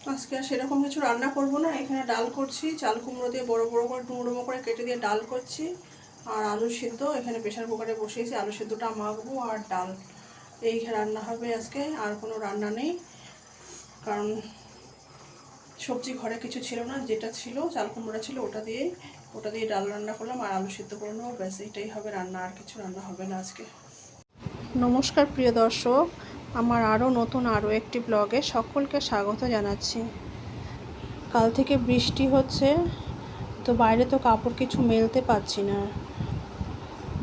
আজকে আর সেরকম কিছু রান্না করব না। এখানে ডাল করছি, চাল কুমড়ো দিয়ে বড় বড় করে ডুমো ডুমো করে কেটে দিয়ে ডাল করছি। আর আলু সিদ্ধ এখানে প্রেশার কুকারে বসিয়েছি, আলু সিদ্ধটা মাখবো আর ডাল এই রান্না হবে আজকে। আর কোনো রান্না নেই, কারণ সবজি ঘরে কিছু ছিল না, যেটা ছিল চাল কুমড়োটা ছিল ওটা দিয়ে ডাল রান্না করলাম আর আলু সিদ্ধ করে নেবো, ব্যাস এইটাই হবে রান্না, আর কিছু রান্না হবে না আজকে। নমস্কার প্রিয় দর্শক, আমার আরও একটি ব্লগে সকলকে স্বাগত জানাচ্ছি। কাল থেকে বৃষ্টি হচ্ছে, তো বাইরে তো কাপড় কিছু মেলতে পারছি না।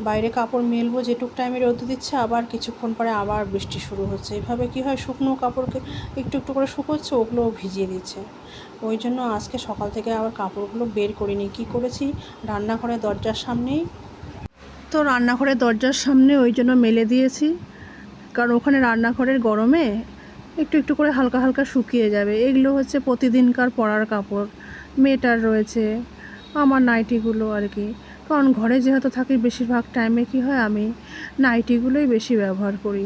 বাইরে কাপড় মেলবো, যেটুক টাইমে রোদ দিচ্ছে, আবার কিছুক্ষণ পরে আবার বৃষ্টি শুরু হচ্ছে। এভাবে কি হয়, শুকনো কাপড়কে একটু একটু করে শুকোচ্ছে, ওগুলোও ভিজিয়ে দিচ্ছে। ওই জন্য আজকে সকাল থেকে আবার কাপড়গুলো বের করিনি। কি করেছি, রান্নাঘরের দরজার সামনেই তো রান্নাঘরের দরজার সামনে ওই জন্য মেলে দিয়েছি, কারণ ওখানে রান্নাঘরের গরমে একটু একটু করে হালকা হালকা শুকিয়ে যাবে। এগুলো হচ্ছে প্রতিদিনকার পরার কাপড়, মেয়েটার রয়েছে, আমার নাইটিগুলো আর কি। কারণ ঘরে যেহেতু থাকি, বেশিরভাগ টাইমে কি হয়, আমি নাইটিগুলোই বেশি ব্যবহার করি,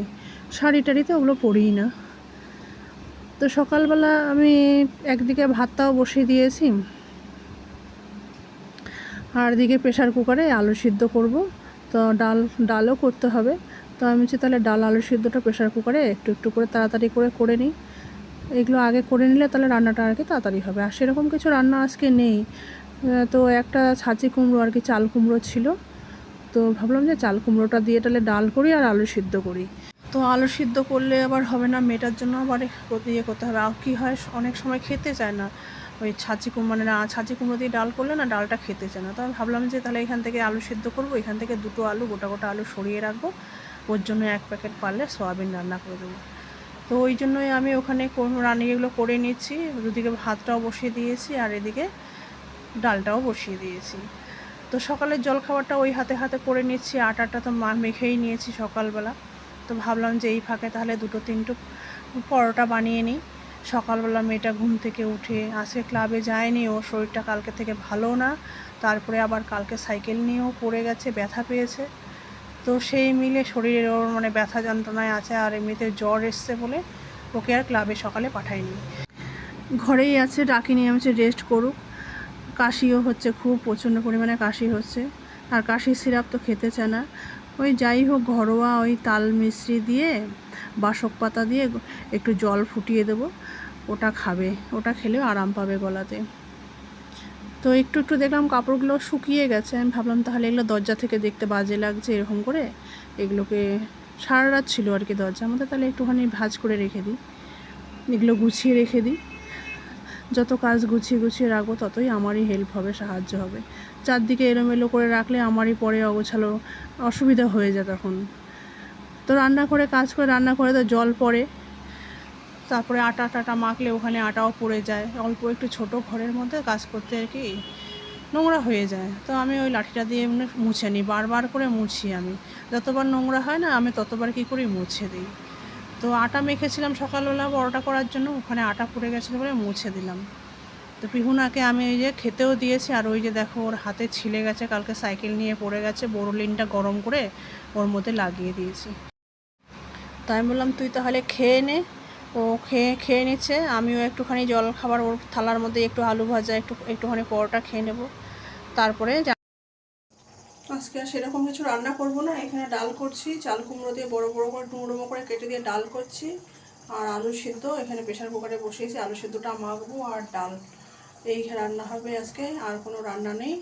শাড়ি টাড়িতে ওগুলো পরিই না। তো সকালবেলা আমি একদিকে ভাতটাও বসিয়ে দিয়েছি, আর এদিকে প্রেশার কুকারে আলু সিদ্ধ করব। তো ডালও করতে হবে। তো আমি হচ্ছে তাহলে ডাল আলু সিদ্ধটা প্রেশার কুকারে একটু একটু করে তাড়াতাড়ি করে নিই। এগুলো আগে করে নিলে তাহলে রান্নাটা আর কি তাড়াতাড়ি হবে। আর সেরকম কিছু রান্না আজকে নেই। তো একটা ছাঁচি কুমড়ো আর কি, চাল কুমড়ো ছিল, তো ভাবলাম যে চাল কুমড়োটা দিয়ে তাহলে ডাল করি আর আলু সিদ্ধ করি। তো আলু সিদ্ধ করলে আবার হবে না, মেয়েটার জন্য আবার ইয়ে করতে হবে। আর কী হয়, অনেক সময় খেতে চায় না ওই ছাঁচি কুমড়ো দিয়ে ডাল করলে না, ডালটা খেতে চায় না। তো আমি ভাবলাম যে তাহলে এখান থেকে আলু সিদ্ধ করবো, এখান থেকে দুটো আলু, গোটা গোটা আলু সরিয়ে রাখবো, ওর জন্য এক প্যাকেট পারলে সয়াবিন রান্না করে দেবো। তো ওই জন্যই আমি ওখানে এগুলো করে নিচ্ছি। দুদিকে ভাতটাও বসিয়ে দিয়েছি আর এদিকে ডালটাও বসিয়ে দিয়েছি। তো সকালের জলখাবারটা ওই হাতে হাতে করে নিচ্ছি। আটাটা তো মেখেই নিয়েছি সকালবেলা। তো ভাবলাম যে এই ফাঁকে তাহলে দুটো তিনটে পরোটা বানিয়ে নিই। সকালবেলা মেয়েটা ঘুম থেকে উঠে আজকে ক্লাবে যায়নি, ওর শরীরটা কালকে থেকে ভালো না। তারপরে আবার কালকে সাইকেল নিয়েও পড়ে গেছে, ব্যথা পেয়েছে। তো সেই মিলে শরীরের ওর ব্যথা যন্ত্রণায় আছে, আর এমনিতে জ্বর এসছে বলে ওকে আর ক্লাবে সকালে পাঠাইনি, ঘরেই আছে, ডাকিনি। আমি রেস্ট করুক। কাশিও হচ্ছে, খুব প্রচণ্ড পরিমাণে কাশি হচ্ছে, আর কাশির সিরাপ তো খেতে চায় না। ওই যাই হোক, ঘরোয়া ওই তাল মিশ্রি দিয়ে, বাসক পাতা দিয়ে একটু জল ফুটিয়ে দেবো, ওটা খাবে। ওটা খেলেও আরাম পাবে গলাতে। তো একটু একটু দেখলাম কাপড়গুলো শুকিয়ে গেছে। আমি ভাবলাম তাহলে এগুলো দরজা থেকে দেখতে বাজে লাগছে, এরকম করে এগুলোকে, সারা রাত ছিল আর কি দরজার মধ্যে, তাহলে একটুখানি ভাঁজ করে রেখে দিই, এগুলো গুছিয়ে রেখে দিই। যত কাজ গুছিয়ে গুছিয়ে রাখবো, ততই আমারই হেল্প হবে, সাহায্য হবে। চারদিকে এলোমেলো করে রাখলে আমারই পরে অগোছালো অসুবিধা হয়ে যায় তখন। তো রান্না করে তো জল পড়ে, তারপরে আটা মাখলে ওখানে আটাও পড়ে যায়। অল্প একটু ছোট ঘরের মধ্যে কাজ করতে আর কি নোংরা হয়ে যায়। তো আমি ওই লাঠিটা দিয়ে এমনি মুছে নিই, বারবার করে মুছি আমি। যতবার নোংরা হয় না, আমি ততবার কী করি, মুছে দিই। তো আটা মেখেছিলাম সকালবেলা পরোটা করার জন্য, ওখানে আটা পড়ে গেছিলো বলে মুছে দিলাম। তো পিহুনাকে আমি ওই যে খেতেও দিয়েছি, আর ওই যে দেখো ওর হাতে ছিলে গেছে, কালকে সাইকেল নিয়ে পড়ে গেছে, বোরোলিনটা গরম করে ওর মধ্যে লাগিয়ে দিয়েছি। তাই আমি বললাম তুই তাহলে খেয়ে নে। ও খেয়ে নিচ্ছে, আমিও একটুখানি জল খাবার ওর থালার মধ্যে একটু আলু ভাজা, একটুখানি পরোটা খেয়ে নেব। তারপরে আজকে আর সেরকম কিছু রান্না করব না। এখানে ডাল করছি, চাল কুমড়ো দিয়ে বড় বড় করে ডুমো ডুমো করে কেটে দিয়ে ডাল করছি, আর আলু সিদ্ধ এখানে প্রেশার কুকারে বসিয়েছি, আলু সিদ্ধটা মাখবো আর ডাল এই রান্না হবে আজকে। আর কোনো রান্না নেই,